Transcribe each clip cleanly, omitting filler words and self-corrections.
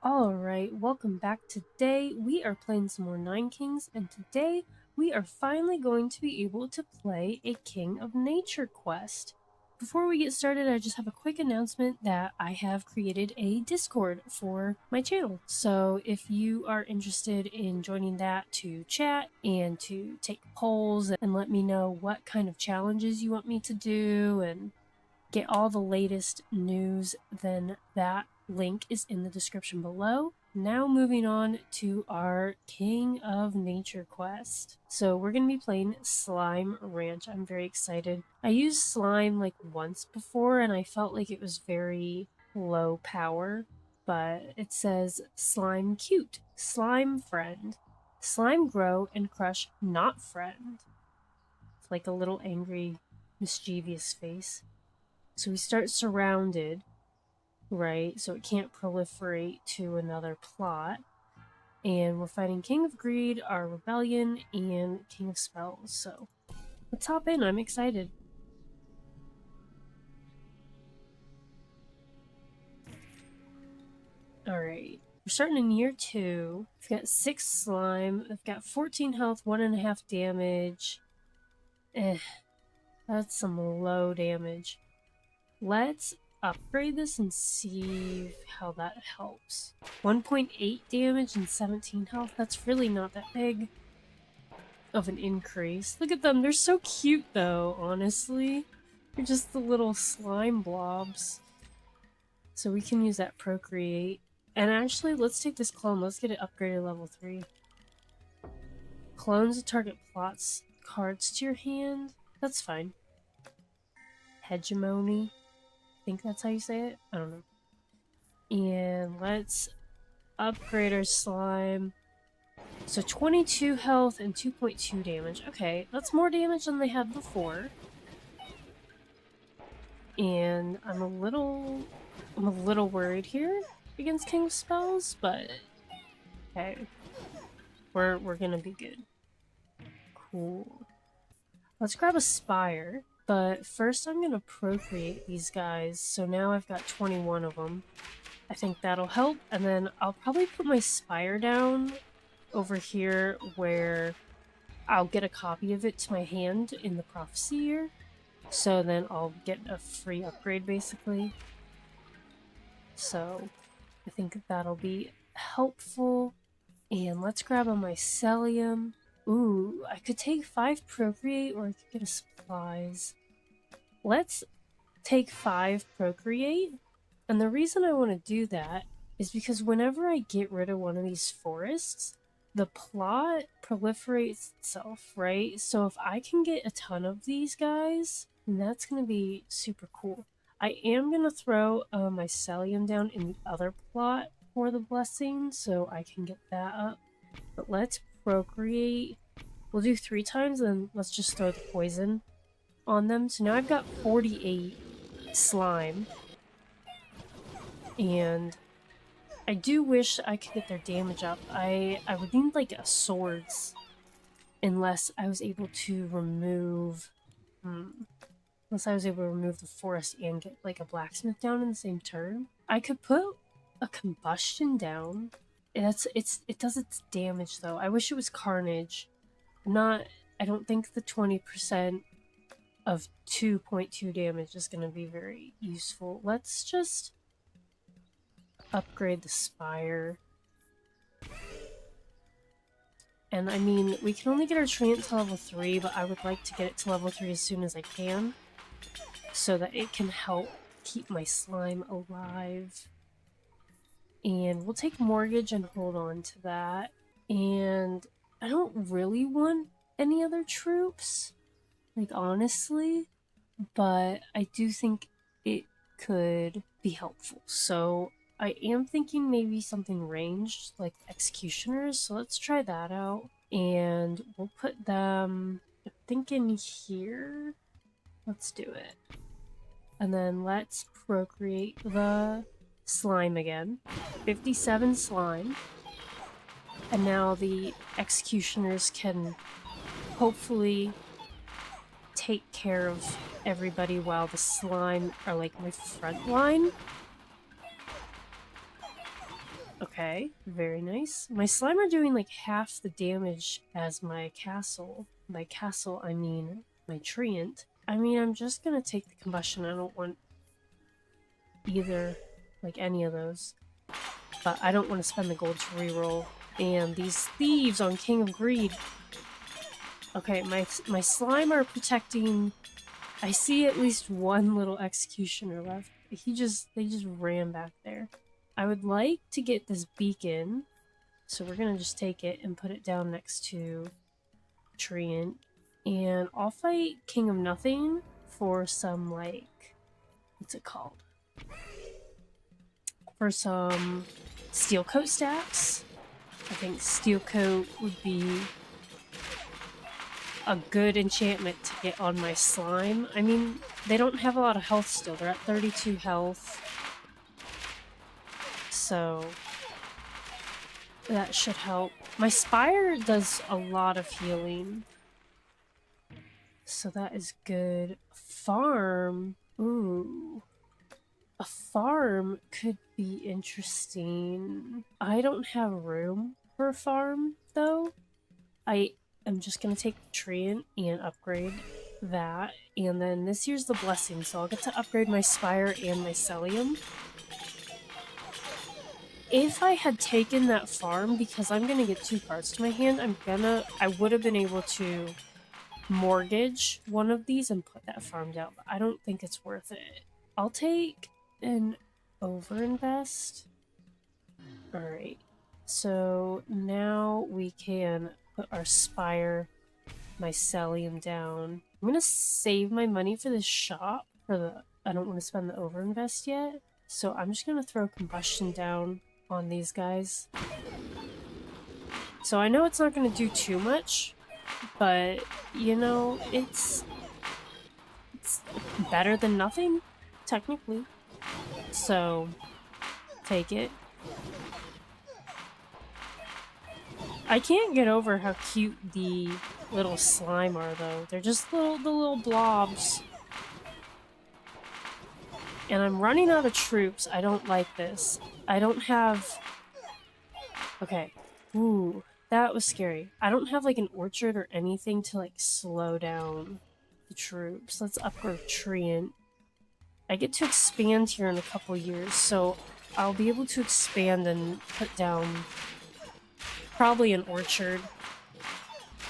Alright, welcome back. Today we are playing some more Nine Kings, and today we are finally going to be able to play a King of Nature quest. Before we get started, I just have a quick announcement that I have created a Discord for my channel. So if you are interested in joining that to chat and to take polls and let me know what kind of challenges you want me to do and get all the latest news, then that link is in the description below. Now moving on to our King of Nature quest. So we're going to be playing Slime Ranch. I'm very excited. I used slime like once before and I felt like it was very low power, but it says slime cute, slime friend, slime grow and crush not friend. It's like a little angry, mischievous face. So we start surrounded, right? So it can't proliferate to another plot. And we're fighting King of Greed, our Rebellion, and King of Spells. So let's hop in. I'm excited. Alright. We're starting in year 2. We've got 6 slime. I've got 14 health, 1.5 damage. That's some low damage. Let's upgrade this and see how that helps. 1.8 damage and 17 health. That's really not that big of an increase. Look at them. They're so cute, though, honestly. They're just the little slime blobs. So we can use that Procreate. And actually, let's take this clone. Let's get it upgraded to level 3. Clones a target plots cards to your hand. That's fine. Hegemony. I think that's how you say it. I don't know. And let's upgrade our slime. So 22 health and 2.2 damage. Okay, that's more damage than they had before. And I'm a little worried here against King of Spells, but okay. We're gonna be good. Cool. Let's grab a Spire, but first I'm gonna procreate these guys. So now I've got 21 of them. I think that'll help, and then I'll probably put my Spire down over here where I'll get a copy of it to my hand in the Prophecy Year. So then I'll get a free upgrade, basically. So I think that'll be helpful. And let's grab a Mycelium. Ooh, I could take 5 Procreate or I could get a Supplies. Let's take 5 Procreate. And the reason I want to do that is because whenever I get rid of one of these forests, the plot proliferates itself, right? So if I can get a ton of these guys, then that's going to be super cool. I am going to throw a Mycelium down in the other plot for the blessing, so I can get that up. But let's procreate. We'll do 3 times, and let's just throw the poison on them. So now I've got 48 slime. And I do wish I could get their damage up. I would need like a swords, unless I was able to remove the forest and get like a blacksmith down in the same turn. I could put a combustion down. It does its damage though. I wish it was carnage. I don't think the 20% of 2.2 damage is going to be very useful. Let's just upgrade the Spire. And I mean, we can only get our Treant to level 3, but I would like to get it to level 3 as soon as I can, so that it can help keep my slime alive. And we'll take Mortgage and hold on to that. And I don't really want any other troops, like honestly, but I do think it could be helpful. So I am thinking maybe something ranged, like Executioners, so let's try that out. And we'll put them, I'm thinking here. Let's do it. And then let's procreate the slime again. 57 slime. And now the Executioners can hopefully take care of everybody while the slime are like my front line. Okay, very nice. My slime are doing like half the damage as my castle. By castle, I mean my treant. I mean, I'm just gonna take the combustion. I don't want either, like any of those. But I don't want to spend the gold to reroll. And these thieves on King of Greed. Okay, my slime are protecting. I see at least one little executioner left. They just ran back there. I would like to get this beacon, so we're gonna just take it and put it down next to Treant. And I'll fight King of Nothing for some, like, what's it called? For some steel coat stacks. I think steel coat would be a good enchantment to get on my slime. I mean, they don't have a lot of health still. They're at 32 health. So that should help. My Spire does a lot of healing. So that is good. Farm. Ooh. A farm could be interesting. I don't have room for a farm, though. I'm just gonna take the Treant and upgrade that. And then this here's the Blessing, so I'll get to upgrade my Spire and my Cellium. If I had taken that farm, because I'm gonna get 2 cards to my hand, I would have been able to mortgage one of these and put that farm down, but I don't think it's worth it. I'll take an overinvest. Alright, so now we can put our Spire, my Cellium down. I'm gonna save my money for this shop. I don't want to spend the overinvest yet. So I'm just gonna throw combustion down on these guys. So I know it's not gonna do too much, but you know, it's better than nothing, technically. So take it. I can't get over how cute the little slime are, though. They're just the little blobs. And I'm running out of troops. I don't like this. I don't have... Okay. Ooh, that was scary. I don't have, like, an orchard or anything to, like, slow down the troops. Let's upgrade Treant. I get to expand here in a couple years, so I'll be able to expand and put down probably an orchard.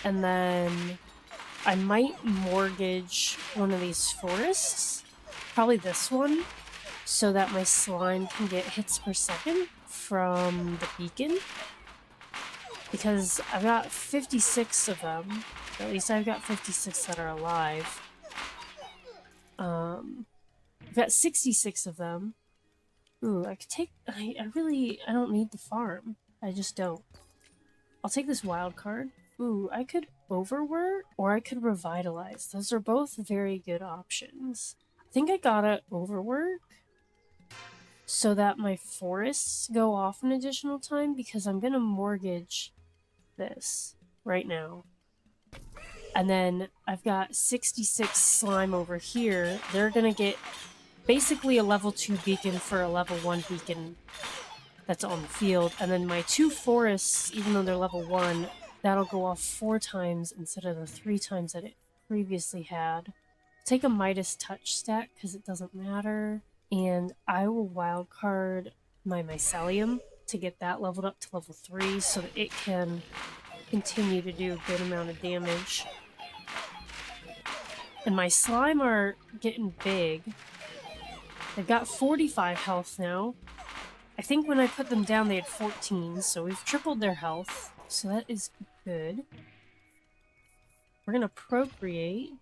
And then I might mortgage one of these forests, probably this one, so that my slime can get hits per second from the beacon. Because I've got 56 of them. Or at least I've got 56 that are alive. I've got 66 of them. Ooh, I could take... I don't need the farm. I just don't. I'll take this wild card. Ooh, I could overwork or I could revitalize. Those are both very good options. I think I gotta overwork so that my forests go off an additional time because I'm gonna mortgage this right now. And then I've got 66 slime over here. They're gonna get basically a level 2 beacon for a level 1 beacon that's on the field. And then my 2 forests, even though they're level 1, that'll go off 4 times instead of the 3 times that it previously had. Take a Midas Touch stack because it doesn't matter. And I will wildcard my Mycelium to get that leveled up to level 3 so that it can continue to do a good amount of damage. And my slime are getting big. They've got 45 health now. I think when I put them down they had 14, so we've tripled their health. So that is good. We're gonna procreate.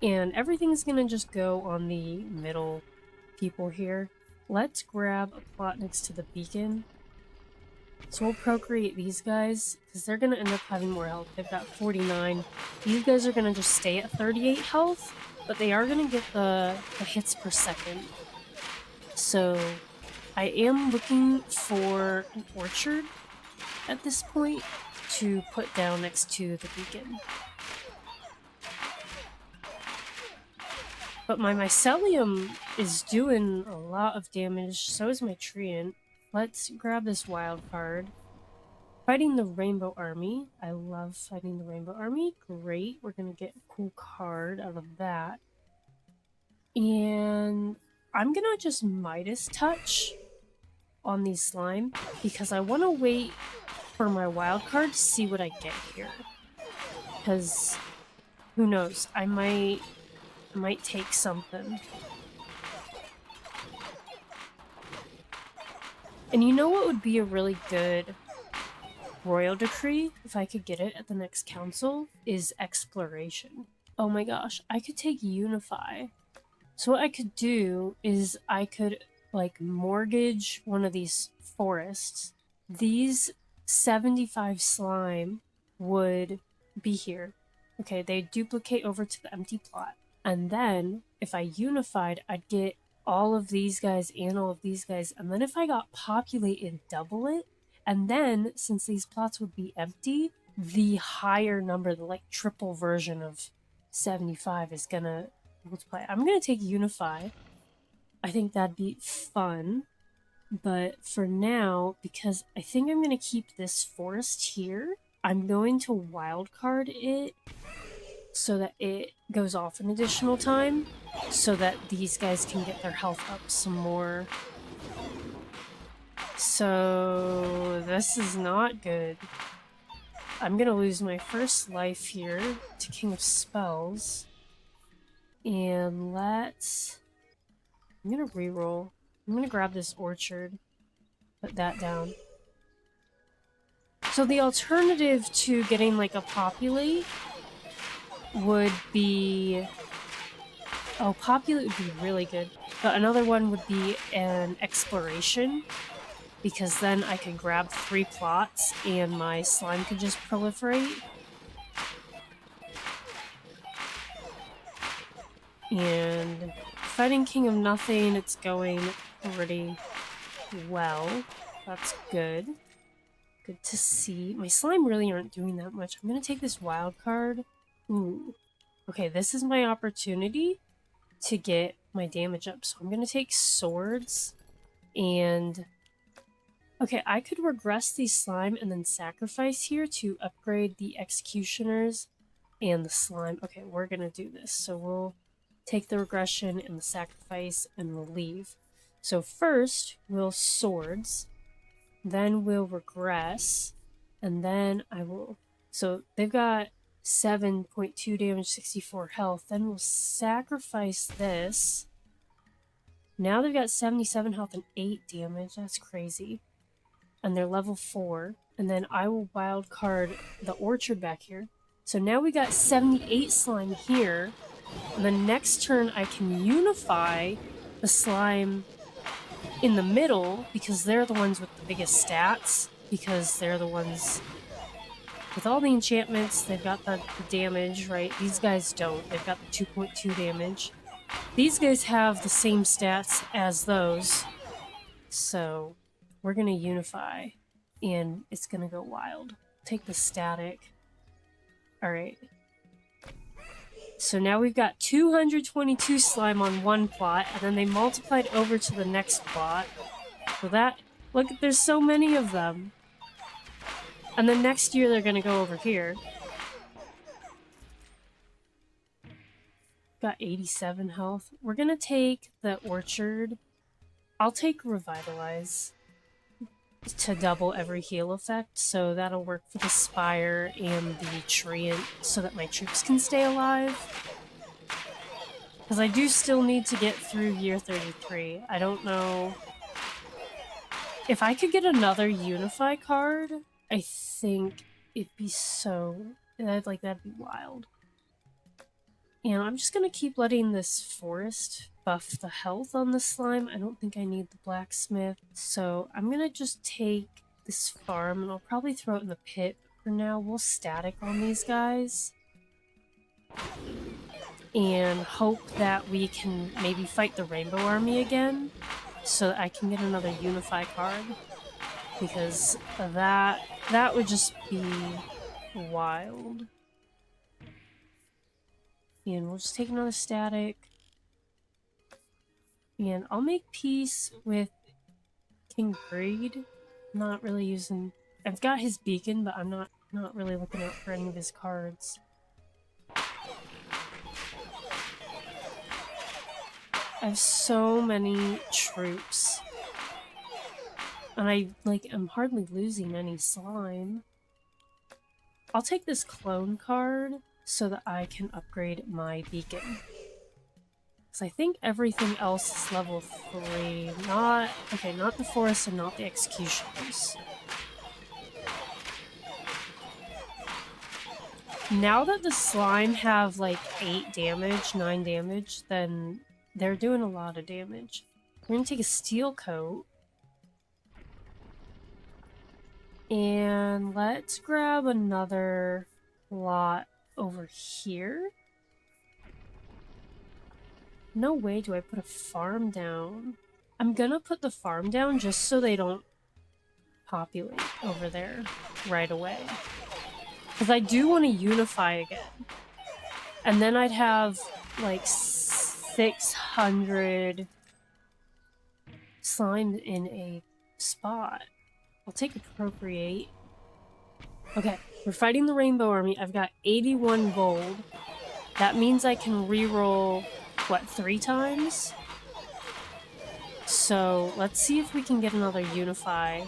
And everything's gonna just go on the middle people here. Let's grab a plot next to the beacon. So we'll procreate these guys, because they're gonna end up having more health. They've got 49. These guys are gonna just stay at 38 health, but they are gonna get the hits per second. So I am looking for an orchard at this point to put down next to the beacon. But my Mycelium is doing a lot of damage, so is my Treant. let's grab this wild card. Fighting the Rainbow Army. I love fighting the Rainbow Army. Great. We're going to get a cool card out of that. And I'm going to just Midas Touch on these slime because I want to wait for my wild card to see what I get here. Because who knows? I might take something. And you know what would be a really good Royal Decree, if I could get it at the next council, is Exploration. Oh my gosh, I could take Unify. So what I could do is I could like mortgage one of these forests. These 75 slime would be here. Okay, they duplicate over to the empty plot. And then if I unified, I'd get all of these guys and all of these guys. And then if I got populate and double it, and then since these plots would be empty, the higher number, the like triple version of 75 is gonna multiply. I'm gonna take Unify. I think that'd be fun. But for now, because I think I'm gonna keep this forest here, I'm going to wildcard it so that it goes off an additional time, so that these guys can get their health up some more. So this is not good. I'm gonna lose my first life here to King of Spells. And let's... I'm gonna reroll. I'm gonna grab this orchard. Put that down. So the alternative to getting like a populate would be... Oh, populate would be really good. But another one would be an exploration, because then I could grab 3 plots and my slime could just proliferate. And fighting King of Nothing, it's going pretty well. That's good. Good to see. My slime really aren't doing that much. I'm gonna take this wild card. Ooh. Okay, this is my opportunity to get my damage up. So I'm gonna take swords and... Okay, I could regress these slime and then sacrifice here to upgrade the executioners and the slime. Okay, we're gonna do this. So we'll take the regression and the sacrifice and we'll leave. So first, we'll swords, then we'll regress, and then I will... So they've got 7.2 damage, 64 health. Then we'll sacrifice this. Now they've got 77 health and 8 damage. That's crazy. And they're level 4. And then I will wild card the orchard back here. So now we got 78 slime here. And then next turn I can unify the slime in the middle, because they're the ones with the biggest stats, because they're the ones with all the enchantments. They've got the damage, right? These guys don't. They've got the 2.2 damage. These guys have the same stats as those. So we're gonna unify and it's gonna go wild. Take the static. Alright. So now we've got 222 slime on one plot, and then they multiplied over to the next plot. So that... Look, there's so many of them. And then next year they're gonna go over here. Got 87 health. We're gonna take the orchard. I'll take Revitalize to double every heal effect, so that'll work for the Spire and the Treant so that my troops can stay alive. Because I do still need to get through year 33. I don't know... If I could get another Unify card, I think it'd be so... that'd be wild. And I'm just gonna keep letting this forest buff the health on the slime. I don't think I need the blacksmith. So I'm gonna just take this farm and I'll probably throw it in the pit. For now, we'll static on these guys. And hope that we can maybe fight the Rainbow Army again, so that I can get another Unify card. Because that would just be wild. And we'll just take another static. And I'll make peace with King Breed. Not really using... I've got his beacon, but I'm not really looking out for any of his cards. I have so many troops. And I, like, am hardly losing any slime. I'll take this clone card so that I can upgrade my beacon. Because I think everything else is level 3. Not the forest and not the executioners. Now that the slime have like 8 damage, 9 damage, then they're doing a lot of damage. We're gonna take a steel coat. And let's grab another lot over here. No way do I put a farm down. I'm gonna put the farm down just so they don't populate over there right away. Because I do want to unify again. And then I'd have like 600 slime in a spot. I'll take appropriate. Okay, we're fighting the Rainbow Army. I've got 81 gold. That means I can reroll, what, 3 times? So let's see if we can get another unify.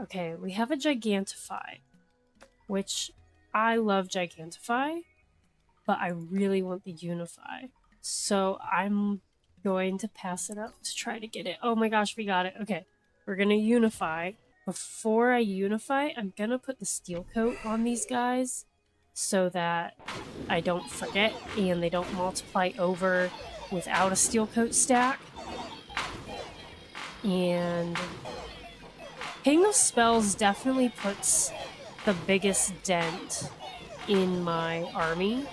Okay, we have a Gigantify, which I love Gigantify, but I really want the Unify. So I'm going to pass it up to try to get it. Oh my gosh, we got it. Okay, we're gonna unify. Before I unify, I'm gonna put the steel coat on these guys so that I don't forget and they don't multiply over without a steel coat stack. And King of Spells definitely puts the biggest dent in my army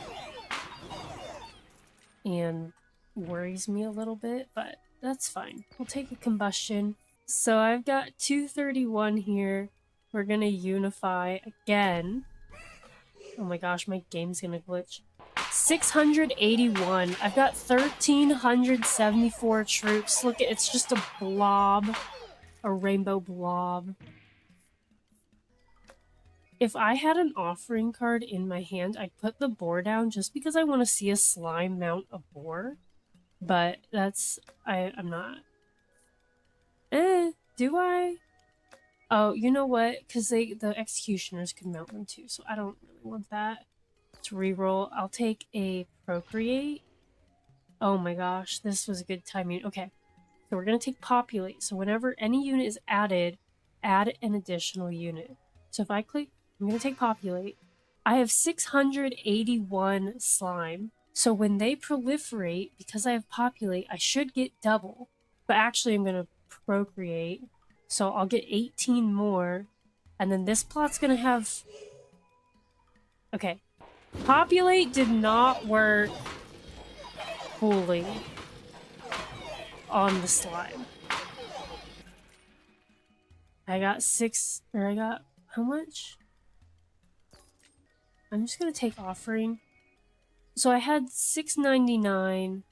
and worries me a little bit, but that's fine. We'll take a combustion. So I've got 231 here. We're gonna unify again. Oh my gosh, my game's gonna glitch. 681. I've got 1,374 troops. Look, it's just a blob. A rainbow blob. If I had an offering card in my hand, I'd put the boar down just because I want to see a slime mount a boar. But that's... I'm not... do I? Oh, you know what? Because the executioners could mount them too, so I don't really want that. Let's reroll. I'll take a procreate. Oh my gosh, this was a good timing. Okay, so we're going to take populate. So whenever any unit is added, add an additional unit. So if I click, I'm going to take populate. I have 681 slime. So when they proliferate, because I have populate, I should get double. But actually I'm going to procreate. So I'll get 18 more. And then this plot's going to have... Okay. Populate did not work fully on the slime. I got how much? I'm just gonna take offering. So I had 699.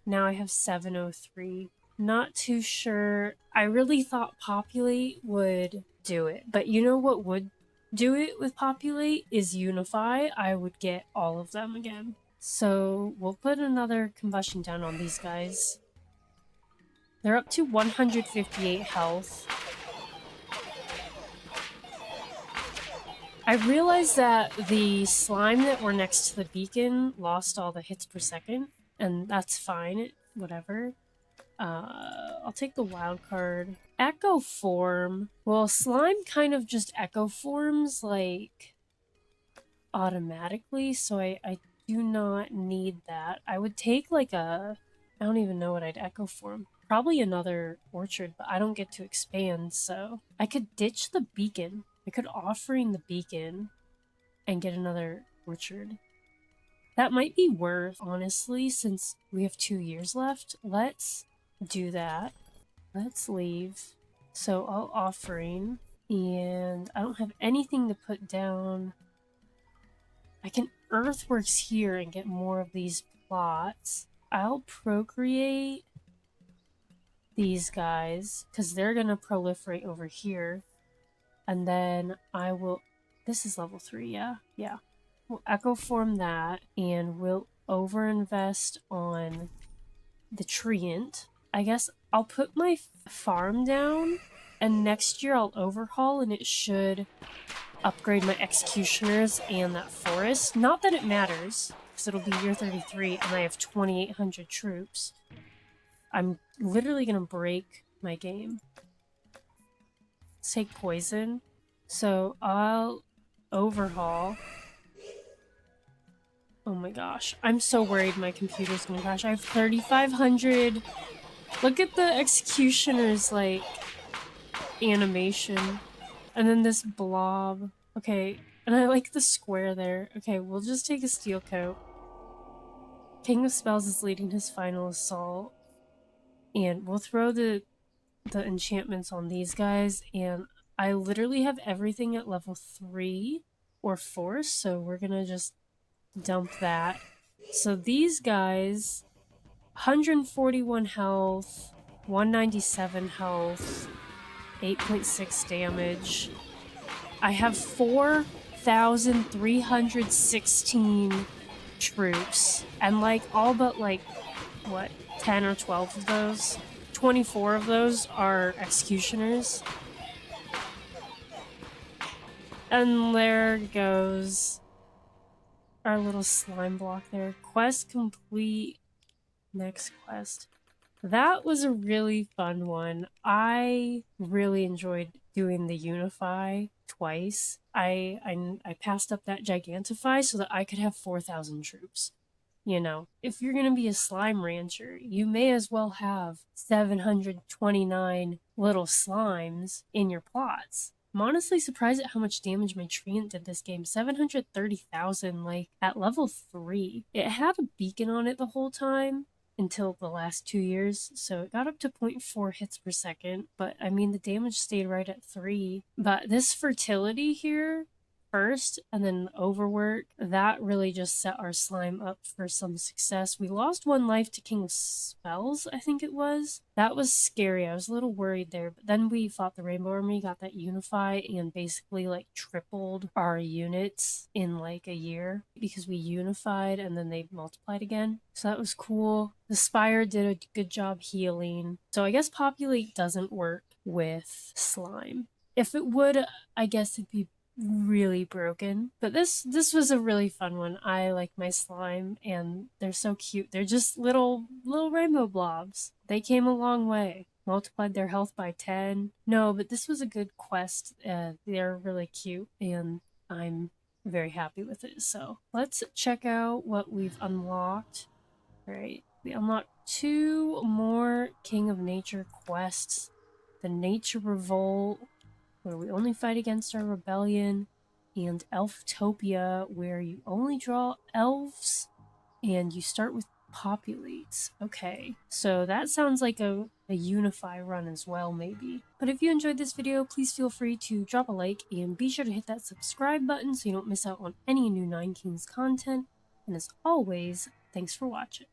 Now I have 703. Not too sure. I really thought populate would do it. But you know what would do it with populate is unify. I would get all of them again. So we'll put another combustion down on these guys. They're up to 158 health. I realized that the slime that were next to the beacon lost all the hits per second, and that's fine, whatever. I'll take the wild card. Echo form. Well, slime kind of just echo forms, like, automatically, so I do not need that. I would take, like, I don't even know what I'd echo form. Probably another orchard, but I don't get to expand, so... I could ditch the beacon. I could offering the beacon and get another orchard. That might be worth, honestly, since we have 2 years left. Let's do that. Let's leave. So I'll offering, and I don't have anything to put down. I can earthworks here and get more of these plots. I'll procreate these guys because they're gonna proliferate over here, and then I will. This is level 3, yeah, yeah. We'll echo form that, and we'll overinvest on the treant. I guess I'll put my farm down, and next year I'll overhaul, and it should upgrade my executioners and that forest. Not that it matters, because it'll be year 33 and I have 2,800 troops. I'm literally gonna break my game. Let's take poison. So I'll overhaul. Oh my gosh, I'm so worried my computer's gonna crash. I have 3,500. Look at the executioner's, like, animation. And then this blob. Okay, and I like the square there. Okay, we'll just take a steel coat. King of Spells is leading his final assault. And we'll throw the enchantments on these guys. And I literally have everything at level 3 or 4, so we're gonna just dump that. So these guys, 141 health, 197 health, 8.6 damage. I have 4,316 troops, and like all but like, what, 10 or 12 of those? 24 of those are executioners. And there goes our little slime block there. Quest complete. Next quest. That was a really fun one. I really enjoyed doing the Unify twice. I passed up that Gigantify so that I could have 4,000 troops. You know, if you're going to be a slime rancher, you may as well have 729 little slimes in your plots. I'm honestly surprised at how much damage my treant did this game. 730,000, like, at level 3. It had a beacon on it the whole time until the last 2 years, so it got up to 0.4 hits per second, but I mean the damage stayed right at 3. But this fertility here first, and then overwork, that really just set our slime up for some success. We lost 1 life to King of Spells, I think it was. That was scary. I was a little worried there, but then we fought the Rainbow Army, got that Unify, and basically like tripled our units in like a year because we unified and then they multiplied again. So that was cool. The Spire did a good job healing. So I guess Populate doesn't work with slime. If it would, I guess it'd be really broken. But this was a really fun one. I like my slime, and they're so cute. They're just little rainbow blobs. They came a long way. Multiplied their health by 10. No, but this was a good quest. They're really cute, and I'm very happy with it. So let's check out what we've unlocked. All right, we unlocked 2 more King of Nature quests. The Nature Revolt, where we only fight against our rebellion, and Elftopia, where you only draw elves and you start with populates. Okay, so that sounds like a Unify run as well, maybe. But if you enjoyed this video, please feel free to drop a like and be sure to hit that subscribe button so you don't miss out on any new Nine Kings content. And as always, thanks for watching.